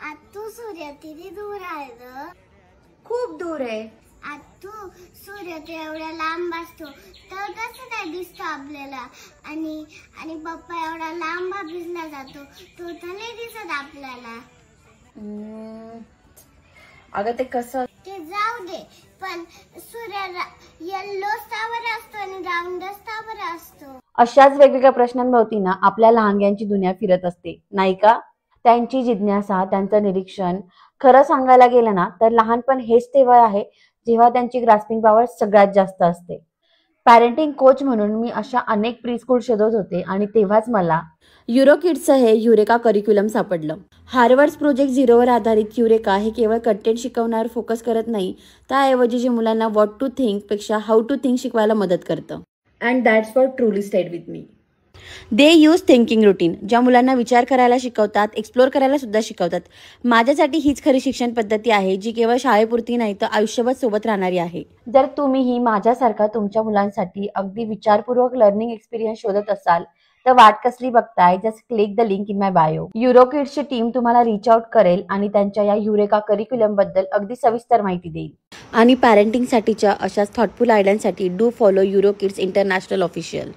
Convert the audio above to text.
आत्तू सूर्य किती दूर आहे ग? खूप दूर आहे. आत्तू सूर्य तर एवढा लांब असतो तर कसं काय दिसतो आपल्याला? आणि आणि पप्पा एवढा लांब ऑफिसला जातो तो तर नाही दिसत आपल्याला. अगं ते कसं ते जाऊ दे, पण सूर्य येल्लो स्टावर असतो आणि राऊंड स्टावर असतो. अशाच वेगवेगळ्या प्रश्नांभोवती ना आपल्या लहानग्यांची दुनिया फिरत असते, नाही का? त्यांची जिज्ञासा, त्यांचं निरीक्षण. खरं सांगायला गेलं ना तर लहानपण हेच ते वय आहे जेव्हा त्यांची ग्रास्पिंग पॉवर सगळ्यात जास्त असते. पॅरेंटिंग कोच म्हणून मी अशा अनेक प्री स्कूल शोधत होते आणि तेव्हाच मला युरोकिड्सचं हे युरेका करिक्युलम सापडलं. हार्वर्ड प्रोजेक्ट झिरोवर आधारित युरेका हे केवळ कंटेंट शिकवण्यावर फोकस करत नाही, त्याऐवजी जे मुलांना व्हॉट टू थिंक पेक्षा हाऊ टू थिंक शिकवायला मदत करतं. And that's what truly stayed with me. They use thinking routine, ज्या मुलांना विचार करायला शिकवतात, एक्सप्लोर करायला सुद्धा शिकवतात. माझ्यासाठी हीच खरी शिक्षण पद्धती आहे जी केवळ शाळेपुरती नाही तर आयुष्यभर सोबत राहणारी आहे. जर तुम्हीही माझ्यासारखा तुमच्या मुलांसाठी अगदी विचारपूर्वक लर्निंग एक्सपिरियन्स शोधत असाल तर वाट कसली बघताय? Just click the link in my bio. युरोकिड्सची टीम तुम्हाला रीच आउट करेल आणि त्यांच्या या युरेका करिक्युलम बद्दल अगदी सविस्तर माहिती देईल. आणि पॅरेंटिंगसाठीच्या अशाच थॉटफुल आयडियांसाठी do follow EuroKids international official.